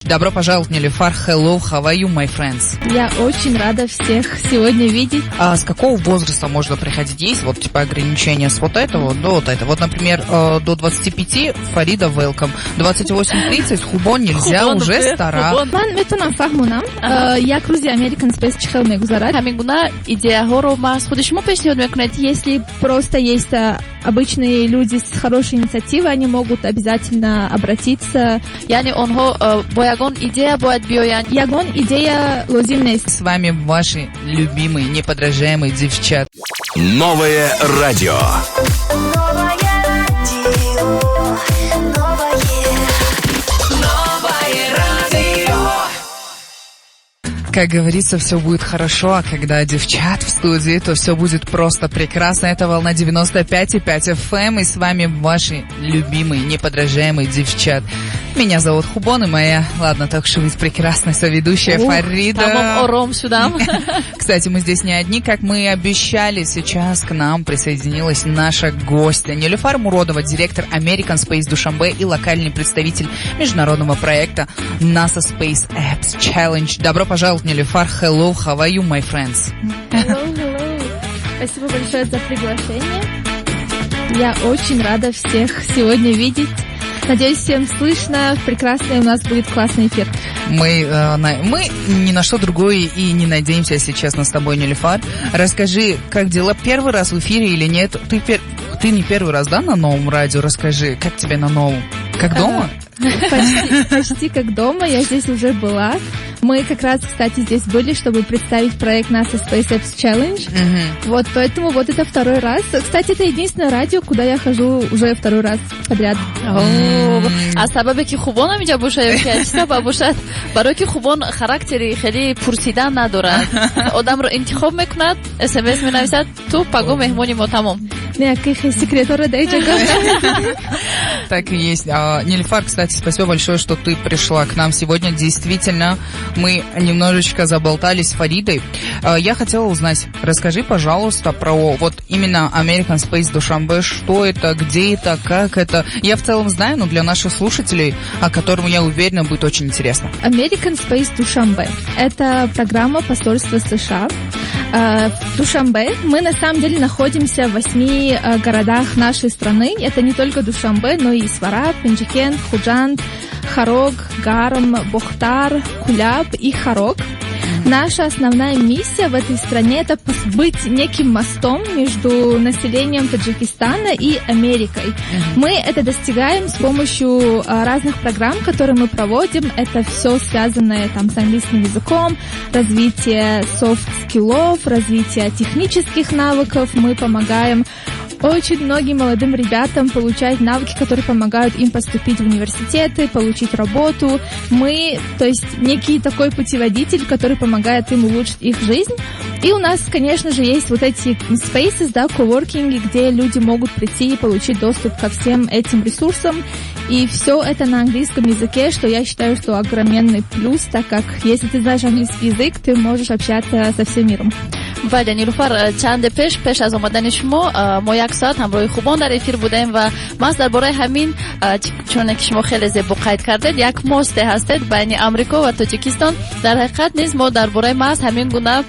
Добро пожаловать, Нилюфар. Hello, how are you, my friends? Я очень рада всех сегодня видеть. А с какого возраста можно приходить? Есть вот типа ограничения с вот этого до вот этого? Вот, например, до 25 Фарида welcome, 28-30 Хубон нельзя, уже стара. من میتونم فهمونم یک روزی American Space چه میگذارد. همینگونه ایده ها رو ما از خود شما پیشنهاد میکنید. Если просто есть обычные люди с хорошей инициативой, они могут обязательно обратиться. یعنی آنها با یگان ایده باید بیاین. Ягон идея лозим нест. С вами ваши любимые, неподражаемые девчат. Новое радио. Как говорится, все будет хорошо, а когда девчат в студии, то все будет просто прекрасно. Это волна 95,5 FM, и с вами ваши любимые, неподражаемые девчат. Меня зовут Хубон, и моя, ладно, так что ведь прекрасная соведущая Фарида. Кстати, мы здесь не одни, как мы и обещали. Сейчас к нам присоединилась наша гостья Нилюфар Муродова, директор American Space Душанбе и локальный представитель международного проекта NASA Space Apps Challenge. Добро пожаловать, Нилюфар. Hello, how are you, my friends? Hello. Спасибо большое за приглашение. Я очень рада всех сегодня видеть. Надеюсь, всем слышно. Прекрасный у нас будет классный эфир. Мы ни на что другое и не надеемся, если честно, с тобой, Нилюфар. Расскажи, как дела? Первый раз в эфире или нет? Ты не первый раз, да, на новом радио? Расскажи, как тебе на новом? Как дома? Почти как дома. Я здесь уже была. Мы как раз, кстати, здесь были, чтобы представить проект NASA Space Apps Challenge. Вот, поэтому вот это второй раз. Кстати, это единственное радио, куда я хожу уже второй раз подряд. از سبب که خوبان هم اینجا باشه که سبب باشه برای که خوبان خاراکتری خیلی پرسیدن ندارد آدم رو انتخاب میکند اس ام اس مینویسد تو پگو مهمونی ما تمام Никаких секретов дайте. Так и есть. Нилюфар, кстати, спасибо большое, что ты пришла к нам сегодня. Действительно, мы немножечко заболтались с Фаридой. Я хотела узнать, расскажи, пожалуйста, про вот именно American Space Душанбе, что это, где это, как это. Я в целом знаю, но для наших слушателей, о котором, я уверена, будет очень интересно. American Space Душанбе – это программа посольства США. В Душанбе мы на самом деле находимся в 8 городах нашей страны. Это не только Душанбе, но и Свараб, Пенджикент, Худжанд, Харог, Гарм, Бохтар, Куляб и Харог. Наша основная миссия в этой стране – это быть неким мостом между населением Таджикистана и Америкой. Мы это достигаем с помощью разных программ, которые мы проводим. Это все связанное там с английским языком, развитие софт-скиллов, развитие технических навыков. Мы помогаем очень многим молодым ребятам получать навыки, которые помогают им поступить в университеты, получить работу. Мы, то есть, некий такой путеводитель, который помогает им улучшить их жизнь. И у нас, конечно же, есть вот эти spaces, да, коворкинги, где люди могут прийти и получить доступ ко всем этим ресурсам. И все это на английском языке, что я считаю, что огроменный плюс, так как если ты знаешь английский язык, ты можешь общаться со всем миром. بله نیلوفر چند پیش از آمدن شما ما یک ساعت همراه خوبان در افیر بودیم و ما درباره همین چون که شما خیلی زیبا قید کردید یک ماست هستید بین آمریکا و تاجیکستان. در حقیقت نیز ما درباره ماست همین گونه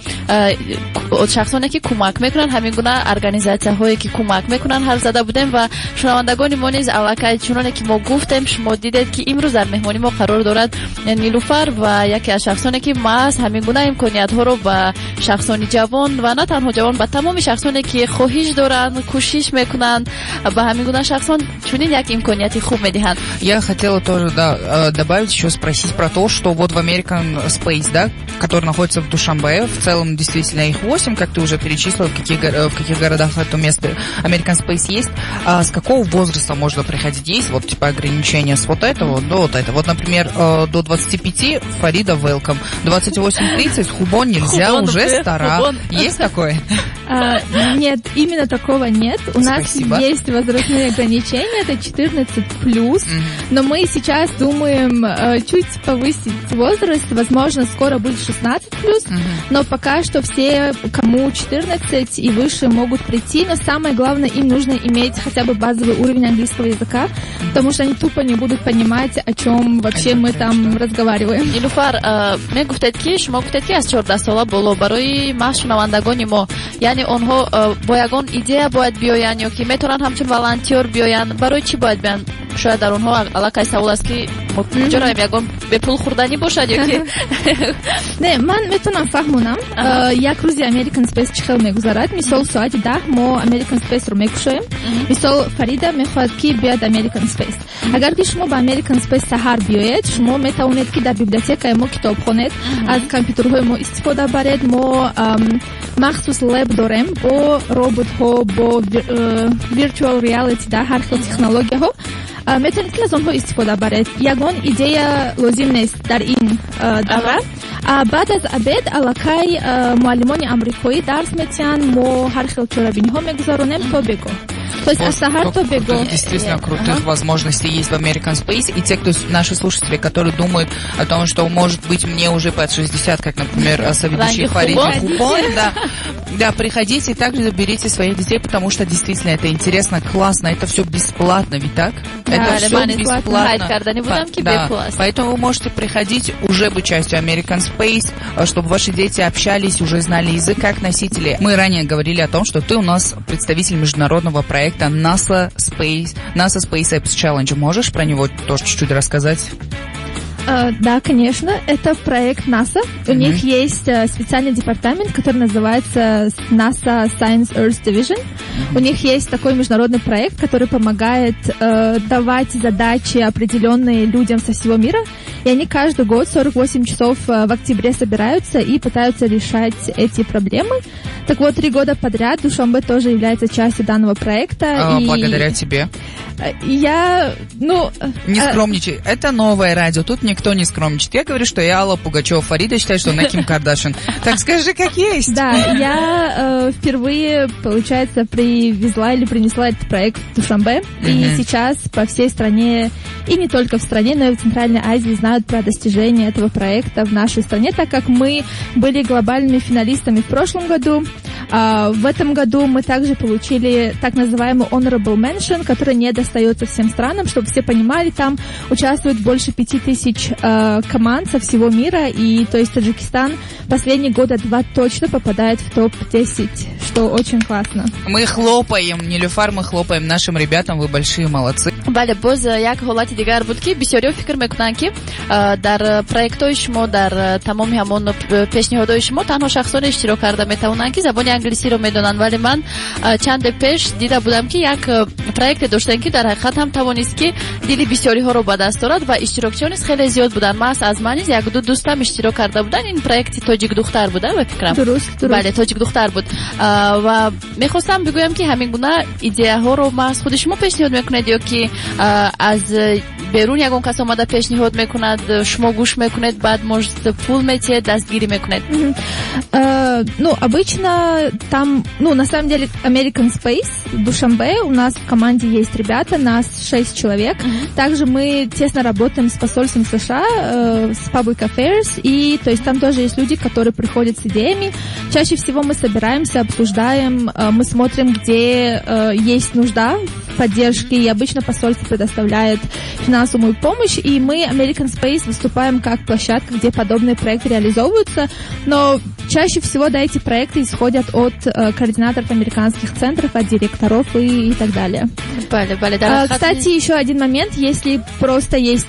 شخصانی که کمک میکنن همین گونه ارگانیزاسیون هایی که کمک میکنن حرف زده بودیم و شنوندگان ما نیز الکی چون که ما گفتیم شما دیدید که امروز در مهمانی ما قرار دارد نیلوفر و یکی از شخصانی که ماست همین گونه امکانیت ها رو به شخصانی جوان و نه تنها جوان با تمام شخصانی که خواهش دارن کوشش میکنن به همین گونه شخصان چنین یک امکانیتی خوب میدهند. Я хотела тоже добавить еще спросить про то, что вот в American Space, да, который находится в Душанбе, в целом действительно их 8, как ты уже перечислила, в каких городах это место American Space есть. А с какого возраста можно приходить? Есть вот типа ограничения с вот этого до вот этого? Вот, например, до 25 Фарида welcome, 28-30 Хубон нельзя, уже стара. Есть такое? Нет, именно такого нет. У нас есть возрастные ограничения, это 14+, но мы сейчас думаем чуть повысить возраст, возможно, скоро будет 16+, но пока что все, кому 14 и выше, могут прийти, но самое главное, им нужно иметь хотя бы базовый уровень английского языка, потому что они тупо не будут понимать, о чем вообще мы там разговариваем. Нилуфар, мне гуфтед ки шумо гуфтед ки аз 14 сола боло барои машунавандагони мо, яъне онҳо бо ягон идея бояд биёян ё ки метавонанд ҳамчун волонтёр биёян, барои чӣ бояд биёян? Шояд дар онҳо аллакай савол аст ки мо куҷо раем, ягон бепул хурданӣ бошад ё ки не, ман метавонам фаҳмонам. Як рӯзи American Space чӣ хел мегузарад. Мисол соати 10 мо American Space-ро мекушоем. Мисол Фарида мехоҳад ки биёяд American Space. Агар ки шумо ба American Space саҳар биёед, шумо метавонед ки дар библиотекаи мо китоб хонед, аз компютерҳои мо истифода баред. Мо махсус леб дорем бо роботҳо, бо virtual reality, да, ҳар хел технологияҳо. Метавонед ки аз онҳо истифода баред. Ягон идея лозим нест дар ин давра. Баъд аз обед аллакай муаллимони амрикоӣ дарс метиҳанд, мо ҳар хел чорабиниҳо мегузаронем то бегоҳ. То есть сахар то бегу. Действительно крутых возможностей есть в American Space. И те, кто наши слушатели, которые думают о том, что, может быть, мне уже под 60, как, например, соведущий Фарида Хубон, да, приходите и также заберите своих детей, потому что действительно это интересно, классно, это все бесплатно, ведь так? Да, это все бесплатно. Да. Поэтому вы можете приходить, уже быть частью American Space, чтобы ваши дети общались, уже знали язык как носители. Мы ранее говорили о том, что ты у нас представитель международного проекта NASA Space Apps Challenge. Можешь про него тоже чуть-чуть рассказать? Да, конечно. Это проект НАСА. У них есть специальный департамент, который называется NASA Science Earth Division. У них есть такой международный проект, который помогает давать задачи определенные людям со всего мира. И они каждый год 48 часов в октябре собираются и пытаются решать эти проблемы. Так вот, 3 года подряд Душанбе тоже является частью данного проекта. Благодаря тебе. Я, Не скромничай. Это новое радио. Тут никто не скромничает. Я говорю, что я Алла Пугачева. Фарида считает, что она Ким Кардашьян. Так скажи, как есть. Да, я впервые, получается, привезла или принесла этот проект в Душанбе. И сейчас по всей стране, и не только в стране, но и в Центральной Азии знают про достижения этого проекта в нашей стране, так как мы были глобальными финалистами в прошлом году. В этом году мы также получили так называемый Honorable Mention, который не достается всем странам, чтобы все понимали, там участвует больше 5000 команд со всего мира, и то есть Таджикистан последние года 2 точно попадает в топ-10, что очень классно. Мы хлопаем, Нилюфар, мы хлопаем нашим ребятам, вы большие молодцы. бале боз як ҳолати дигар буд ки бисёриҳо фикр мекунанд ки дар проектҳои шумо дар тамоми ҳамон пешниҳодҳои шумо танҳо шахсоне иштирок карда метавонанд ки забони англисиро медонанд, вале ман чанде пеш дида будам ки як проекте доштем ки дар ҳақиқат ҳам тавонист ки дили бисёриҳоро ба даст орад ва иштирокчиён низ хеле зиёд буданд. Ман аз ман низ як-ду дӯстам иштирок карда буданд. Ин проекти тоҷик духтар буда ба фикрам. Дуруст. Бале, тоҷик духтар буд ва мехостам бигӯям ки ҳамин гуна идеяҳоро аз худи шумо пешниҳод мекунед ё ки аз берун ягон кас омада пешниҳод мекунад, шумо гӯш мекунед, баъд может пул метиҳед, дастгирӣ мекунед? Обычно там, на самом деле, American Space, Душанбе, у нас в команде есть ребята, нас 6 человек. Также мы тесно работаем с посольством США, с Public Affairs, и то есть там тоже есть люди, которые приходят с идеями. Чаще всего мы собираемся, обсуждаем, мы смотрим, где есть нужда в поддержке, и обычно посольство предоставляет финансовую помощь, и мы, American Space, выступаем как площадка, где подобные проекты реализовываются, но чаще всего, эти проекты исходят от координаторов американских центров, от директоров и так далее. Кстати, еще один момент, если просто есть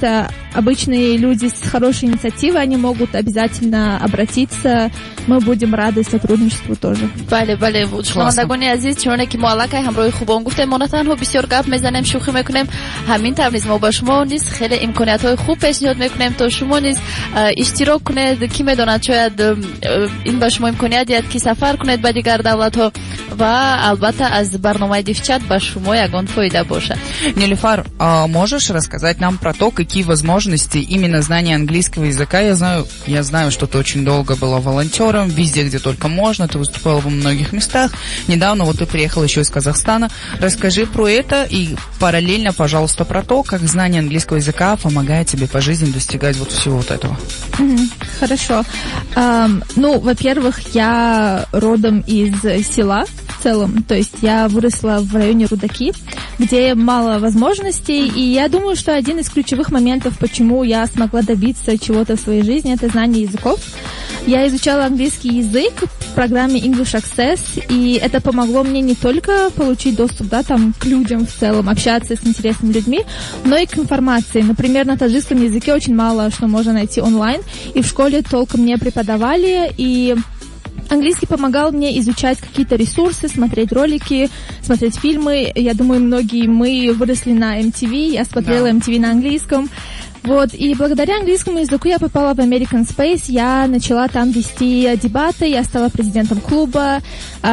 обычные люди с хорошей инициативой, они могут обязательно обратиться, мы будем рады сотрудничеству тоже. бале шунавандагони азиз, чуноне ки мо аллакай ҳамроҳи хубон гуфтем, мо на танҳо бисёр гап мезанем, шӯхӣ мекунем, ҳамин тавр низ мо ба шумо низ хеле имкониятҳои хуб пешниҳод мекунем, то шумо низ иштирок кунед, ки медонад, шояд ин ба шумо имконият диҳад ки сафар кунед ба дигар давлатҳо ва албатта аз барномаи Девчат ба шумо ягон фоида бошад. Нилюфар, можешь рассказать нам про то, какие возможности возможности именно знания английского языка. Я знаю, что ты очень долго была волонтером, везде, где только можно, ты выступала во многих местах. Недавно вот ты приехала еще из Казахстана. Расскажи про это и параллельно, пожалуйста, про то, как знание английского языка помогает тебе по жизни достигать вот всего вот этого. Хорошо. Во-первых, я родом из села в целом, то есть я выросла в районе Рудаки, где мало возможностей, и я думаю, что один из ключевых моментов, почему я смогла добиться чего-то в своей жизни, это знание языков. Я изучала английский язык в программе English Access, и это помогло мне не только получить доступ, к людям в целом, общаться с интересными людьми, но и к информации. Например, на таджикском языке очень мало что можно найти онлайн, и в школе толком не преподавали, и английский помогал мне изучать какие-то ресурсы, смотреть ролики, смотреть фильмы. Я думаю, многие мы выросли на MTV, я смотрела MTV на английском. Вот, и благодаря английскому языку я попала в American Space, я начала там вести дебаты, я стала президентом клуба,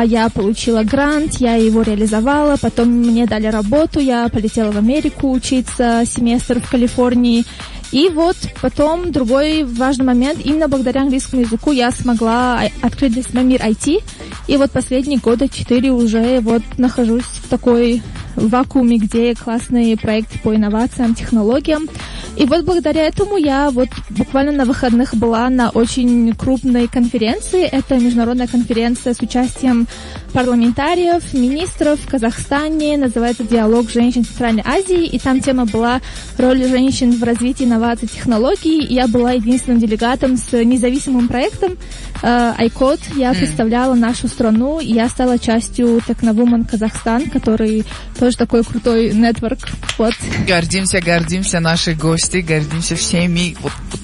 я получила грант, я его реализовала, потом мне дали работу, я полетела в Америку учиться семестр в Калифорнии. И вот потом другой важный момент, именно благодаря английскому языку я смогла открыть для себя мир IT, и вот последние 4 года уже вот нахожусь в такой вакууме, где классные проекты по инновациям, технологиям. И вот благодаря этому я вот буквально на выходных была на очень крупной конференции. Это международная конференция с участием парламентариев, министров в Казахстане. Называется «Диалог женщин Центральной Азии». И там тема была «Роль женщин в развитии инноваций и технологий». И я была единственным делегатом с независимым проектом iCode. Я представляла нашу страну, и я стала частью Technowoman Казахстан, который тоже такой крутой нетворк. Вот. Гордимся нашей гости, гордимся всеми.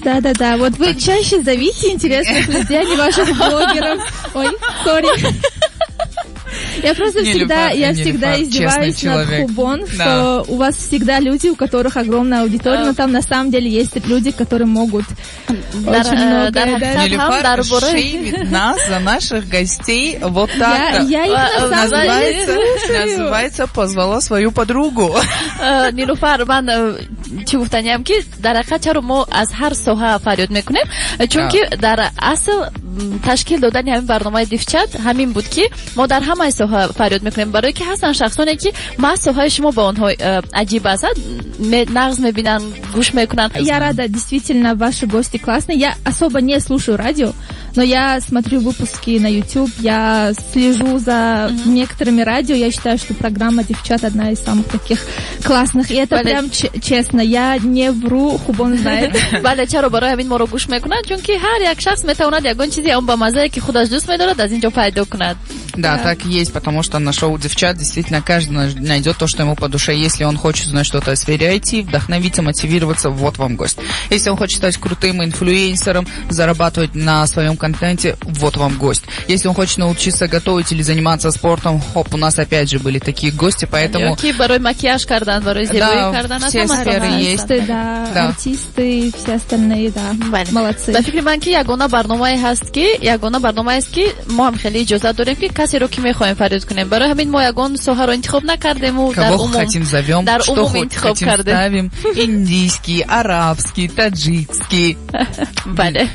Да. Вот вы чаще зовите интересных людей, а не ваших блогеров. Ой, сори. Я просто всегда издеваюсь над Хубон, что у вас всегда люди, у которых огромная аудитория, но там на самом деле есть люди, которые могут очень много. Нилюфар шеймит нас за наших гостей вот так. Я их на самом деле называется «Позвала свою подругу». Нилюфар, ман چی گفتنیم که در حقیقت چرا ما از هر ساحه فریاد میکنیم چون که در اصل تشکیل دادن همین برنامه دیفچت همین بود که ما در همه ساحه فریاد میکنیم برای که هستن شخصانی که ما ساحه شما با اونها عجیب است نغز میبینن گوش میکنن. Я рада, действительно, ваши гости классные. Я особо не слушаю радио, но я смотрю выпуски на YouTube, я слежу за некоторыми радио. Я считаю, что программа «Девчат» одна из самых таких классных. И это прям честно, я не вру, Хубон знает. بله چرا برای همین ما رو گوش میکنن چون که هر یک شخص میتواند یگان چیزی اون با مزه که خودش دوست می‌دارد از اینجا پیدا کند. Да, так и есть, потому что на шоу «Девчат» действительно каждый найдет то, что ему по душе. Если он хочет знать что-то о сфере IT, вдохновиться, мотивироваться, вот вам гость. Если он хочет стать крутым инфлюенсером, зарабатывать на своем контенте, вот вам гость. Если он хочет научиться готовить или заниматься спортом, хоп, у нас опять же были такие гости, поэтому... Да, все сферы есть. Да, артисты, все остальные, да, молодцы. در فکر من که یگانه برنامه هست که ما هم خیلی اجازه داریم که کسی رو که میخوایم فریاد کنیم برای همین ما یگان ساحه رو انتخاب نکردیم و در عموم انتخاب کردیم. Индийский, арабский, таджикский.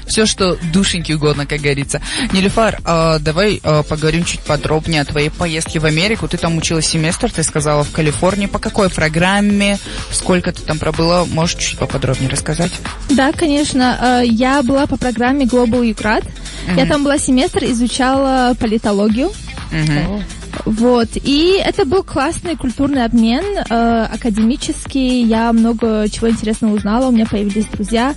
Все, что душеньке угодно, как говорится. Нилюфар, давай поговорим чуть подробнее о твоей поездке в Америку. Ты там училась семестр, ты сказала, в Калифорнии. По какой программе? Сколько ты там пробыла? Можешь чуть поподробнее рассказать? Да, конечно. Я была по программе Global UCRAD. Я там была семестр, изучала политологию. Вот. И это был классный культурный обмен, академический. Я много чего интересного узнала, у меня появились друзья.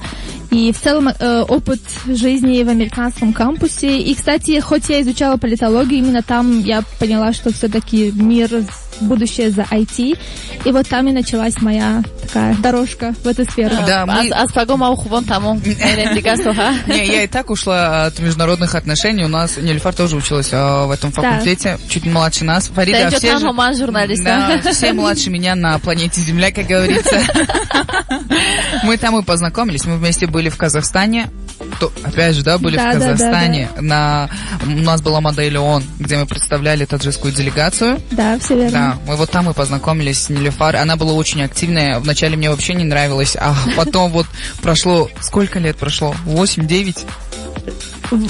И в целом опыт жизни в американском кампусе. И, кстати, хоть я изучала политологию, именно там я поняла, что все-таки мир, будущее за IT. И вот там и началась моя такая дорожка в эту сферу. Да, я и так ушла от международных отношений. У нас Нилюфар тоже училась в этом факультете, чуть младше нас. Фарида, все младше меня на планете Земля, как говорится. Мы там и познакомились, мы вместе были в Казахстане. что, опять же, да, были в Казахстане. У нас была модель ООН, где мы представляли таджикскую делегацию. Да, все верно. Да, мы вот там и познакомились с Нилюфар. Она была очень активная. Вначале мне вообще не нравилось, а потом вот прошло... Сколько лет прошло? 8-9?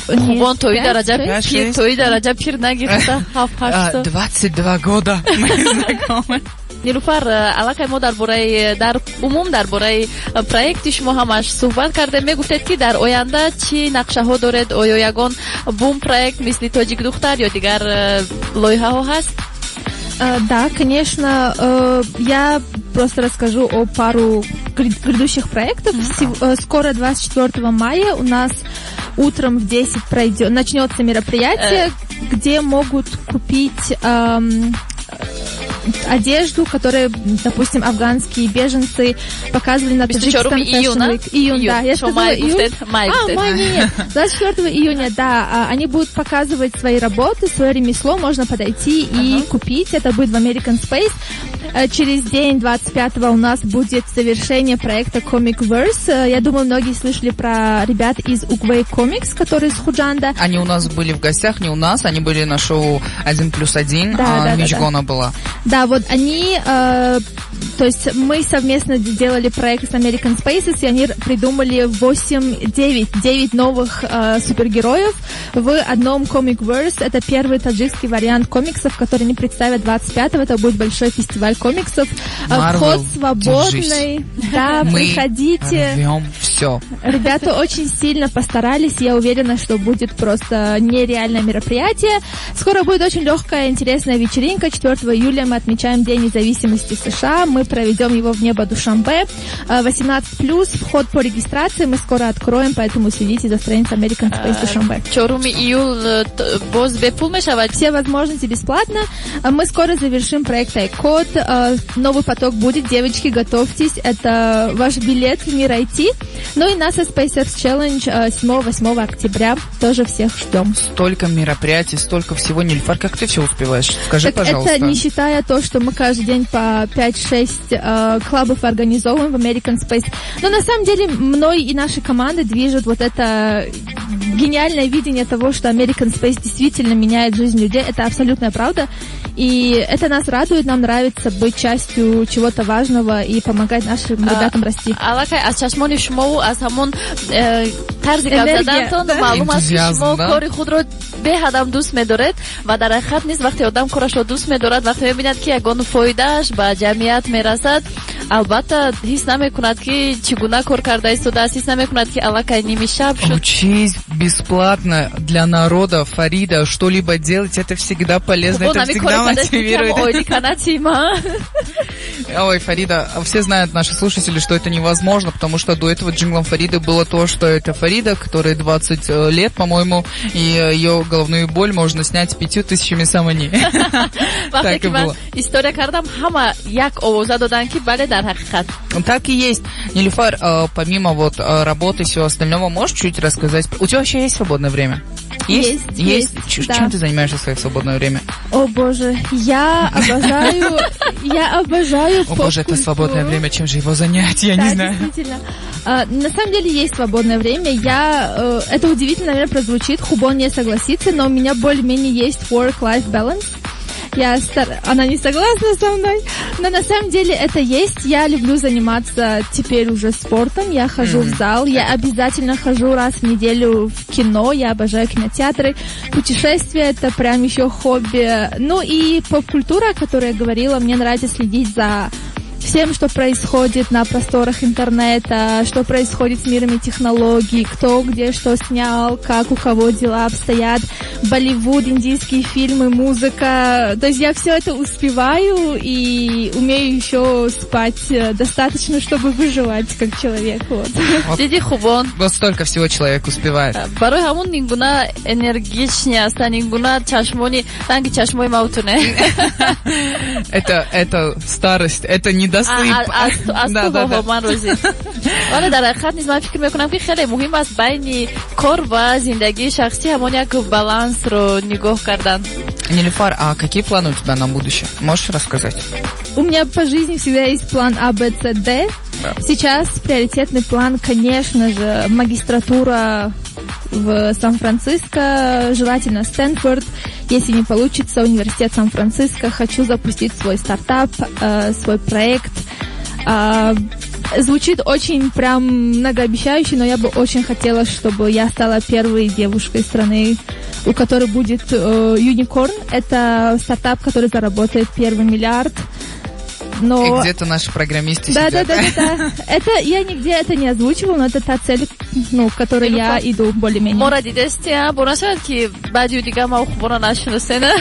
Вон тойда Раджаб пир нагирфта 22 года мы знакомы. нилуфар аллакай мо дар умум дар бораи проекти шумо ҳамаш суҳбат кардем. мегуфтед ки дар оянда чӣ нақшаҳо доред? оё ягон бум проект мисли тоҷик духтар ё дигар лоиҳаҳо ҳаст? Да, конечно. Я просто расскажу о пару грядущих проектов. Скоро, 24 мая, у нас утром в 10 начнется мероприятие, где могут купить одежду, которую, допустим, афганские беженцы показывали на Таджикистан Fashion Week. Июнь, да. Я сказала июнь. Май, нет. 24 июня, да. Они будут показывать свои работы, свое ремесло. Можно подойти и купить. Это будет в American Space. Через день, 25-го, у нас будет завершение проекта Comicverse. Я думаю, многие слышали про ребят из Угвей Comics, которые из Худжанда. Они у нас были в гостях, не у нас. Они были на шоу 1+1, Мичгона была. Да, вот они, то есть мы совместно сделали проект с American Spaces, и они придумали 9 новых супергероев в одном Comicverse. Это первый таджикский вариант комиксов, который они представят 25-го. Это будет большой фестиваль комиксов. Marvel, вход свободный. Держись. Да, приходите. Рвем все. Ребята очень сильно постарались. Я уверена, что будет просто нереальное мероприятие. Скоро будет очень легкая, интересная вечеринка. 4 июля мы отмечаем День независимости США. Мы проведем его в небо Душанбе. 18+, вход по регистрации мы скоро откроем, поэтому следите за страницей American Space Душанбе. 4 июля боз бепул мешавать? Все возможности бесплатно. Мы скоро завершим проект iCode. Новый поток будет. Девочки, готовьтесь. Это ваш билет в мир IT. Ну и NASA SpaceX Challenge 7-8 октября. Тоже всех ждем. Столько мероприятий, столько всего. Нильфар, как ты все успеваешь? Скажи, так пожалуйста. Это не считая то, что мы каждый день по 5-6 клубов организовываем в American Space. Но на самом деле мной и нашей командой движет вот это гениальное видение того, что American Space действительно меняет жизнь людей. Это абсолютная правда. И это нас радует, нам нравится быть частью чего-то важного и помогать нашим ребятам расти. Аллакай, аз чашмони шумову аз ҳамон тарзи гап задантон маълум аст ки шумо кори худро беҳадам дӯст медоред ва дар ҳақиқат низ вақте одам корашро дӯст медорад, вақте мебинад ки ягон фоидааш ба ҷамъият мерасад, албатта ҳис намекунад ки чӣ гуна кор карда истодааст, ҳис намекунад ки аллакай ними шаб шуд. Учись бесплатно для народа, Фарида, что-либо делать, это всегда полезно, это всегда мотивирует. Ой, Фарида, все знают, наши слушатели, что это невозможно, потому что до этого джинглом Фариды было то, что это Фарида, которой 20 лет, по-моему, и ее головную боль можно снять 5000 самани. Так и было. История кардам, хама як овоза додан ки бале дар ҳақиқат. Так и есть. Нилюфар, помимо вот работы и всего остального, можешь чуть рассказать? У тебя вообще есть свободное время? Есть. Чем Да. ты занимаешься в свое свободное время? О боже, я обожаю О боже, это свободное время, чем же его занять? Я не знаю. Действительно. На самом деле есть свободное время. Это удивительно, наверное, прозвучит. Хубон не согласится, но у меня более-менее есть work-life balance. Она не согласна со мной, но на самом деле это есть. Я люблю заниматься теперь уже спортом. Я хожу в зал, я обязательно хожу раз в неделю в кино. Я обожаю кинотеатры. Путешествия — это прям еще хобби. Ну и поп-культура, о которой я говорила, мне нравится следить за всем, что происходит на просторах интернета, что происходит с мирами технологий, кто где что снял, как у кого дела обстоят, Болливуд, индийские фильмы, музыка. То есть я все это успеваю и умею еще спать достаточно, чтобы выживать как человек. Вот. Диди хубон. Вот столько всего человек успевает. Барои ҳамон ин гуна энергични ҳастанд, ин гуна чашмони ранги чашмои мавтуне. Это старость, это недосып. ман розӣ. вале дар ҳақиқат низ ман фикр мекунам ки хеле муҳим аст байни кор ва зиндагии шахсӣ ҳамон як балансро нигоҳ кардан. Нилюфар, а какие планы у тебя на будущее? Можешь рассказать? У меня по жизни всегда есть план А, Б, С, Д. Сейчас приоритетный план, конечно же, магистратура в Сан-Франциско, желательно Стэнфорд. Если не получится, университет Сан-Франциско. Хочу запустить свой стартап, свой проект. Звучит очень прям многообещающе, но я бы очень хотела, чтобы я стала первой девушкой страны, у которой будет Unicorn. Это стартап, который заработает первый миллиард. Но... И где-то наши программисты да, сидят. Да. Это я нигде это не озвучивала, но это та цель, к которой я иду более-менее.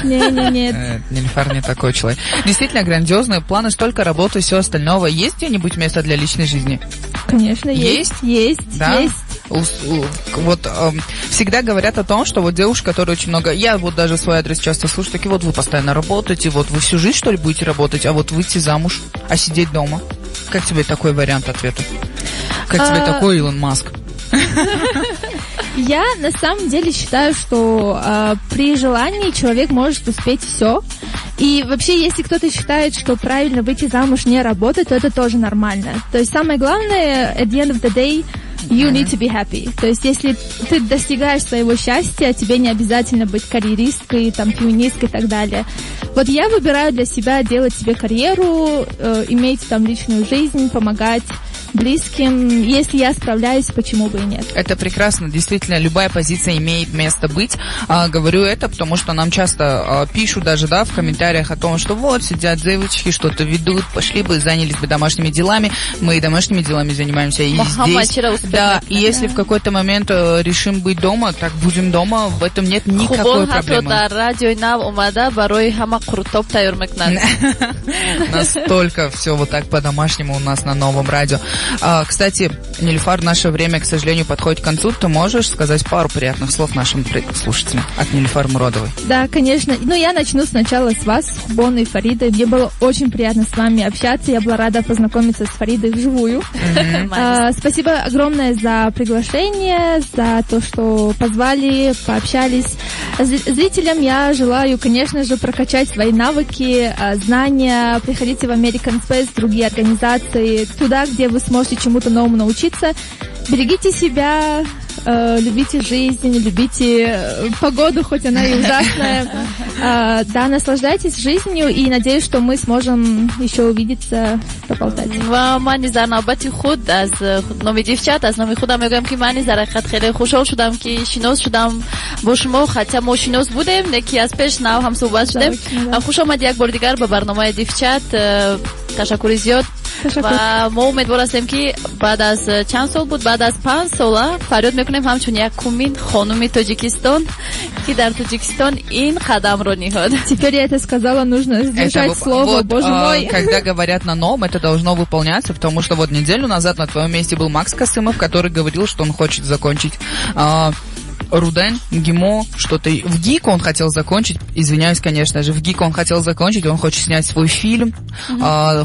Не. Нильфар не такой человек. Действительно грандиозные планы, столько работы и все остального. Есть где-нибудь место для личной жизни? Конечно, есть. Да? Есть. Вот всегда говорят о том, что вот девушка, которая очень много... Я вот даже свой адрес часто слышу, такие вот вы постоянно работаете, вот вы всю жизнь, что ли, будете работать, а вот выйти замуж, а сидеть дома. Как тебе такой вариант ответа? Как тебе такой Илон Маск? Я на самом деле считаю, что при желании человек может успеть все. И вообще, если кто-то считает, что правильно выйти замуж, не работать, то это тоже нормально. То есть самое главное, at the end of the day, you need to be happy. То есть если ты достигаешь своего счастья, тебе не обязательно быть карьеристкой, там, феминисткой и так далее. Вот я выбираю для себя делать себе карьеру, иметь там личную жизнь, помогать близким. Если я справляюсь, почему бы и нет? Это прекрасно. Действительно, любая позиция имеет место быть. Говорю это, потому что нам часто пишут даже, да, в комментариях о том, что вот, сидят девочки, что-то ведут, пошли бы, занялись бы домашними делами. Мы и домашними делами занимаемся и здесь. Да, и если в какой-то момент решим быть дома, так будем дома, в этом нет никакой проблемы. Настолько все вот так по-домашнему у нас на новом радио. Кстати, Нильфар, наше время, к сожалению, подходит к концу. Ты можешь сказать пару приятных слов нашим слушателям от Нильфар Мурадовой? Да, конечно. Ну, я начну сначала с вас, с Хубоной и Фаридой. Мне было очень приятно с вами общаться. Я была рада познакомиться с Фаридой вживую. Спасибо огромное за приглашение, за то, что позвали, пообщались. Зрителям я желаю, конечно же, прокачать свои навыки, знания. Приходите в American Space, другие организации, туда, где вы сможете чему-то новому научиться. Берегите себя, любите жизнь, любите погоду, хоть она и ужасная. Да, наслаждайтесь жизнью, и надеюсь, что мы сможем еще увидеться, поболтать. من در نوبت خود از نام دیفچت از نام خودم میگم که من در حقیقت خیلی خوشحال شدم که شناس شدم با شما. حتی ما شناس بودیم یکی از پیش نو هم صحبت شدیم. خوش آمد یک بار دیگر به برنامه دیفچت. تشکر زیاد. و ما امیدوار هستیم که بعد از چند سال بود، بعد از 5 سال فریاد میکنیم همچون یک کمین خانم تاجیکستان که در تاجیکستان این قدم رو نهاد. Теперь я это сказала, нужно сдержать слово, вот, боже мой. Когда говорят на новом, это должно выполняться, потому что вот неделю назад на твоем месте был Макс Касымов, который говорил, что он хочет закончить Руден, ГИМО, что-то. В ГИК он хотел закончить, извиняюсь, конечно же, в ГИК он хотел закончить, он хочет снять свой фильм,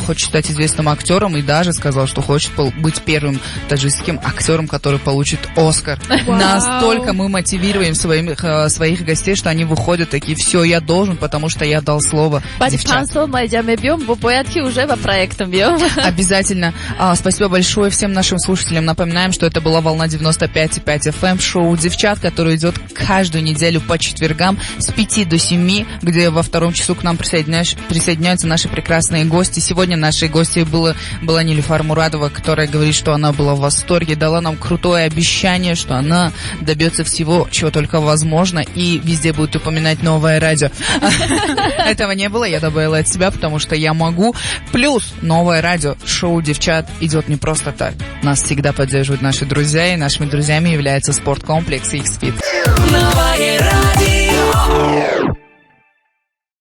хочет стать известным актером и даже сказал, что хочет быть первым таджикским актером, который получит Оскар. Настолько мы мотивируем своих гостей, что они выходят такие, все, я должен, потому что я дал слово девчат. Обязательно. Спасибо большое всем нашим слушателям. Напоминаем, что это была волна 95,5 FM, шоу «Девчат», который идет каждую неделю по четвергам с 5 до 7, где во втором часу к нам присоединяются наши прекрасные гости. Сегодня нашей гостьей была Нильфар Мурадова, которая говорит, что она была в восторге, дала нам крутое обещание, что она добьется всего, чего только возможно, и везде будет упоминать новое радио. Этого не было, я добавила от себя, потому что я могу. Плюс новое радио, шоу «Девчат» идет не просто так. Нас всегда поддерживают наши друзья, и нашими друзьями является спорткомплекс X-Fit. Новое радио.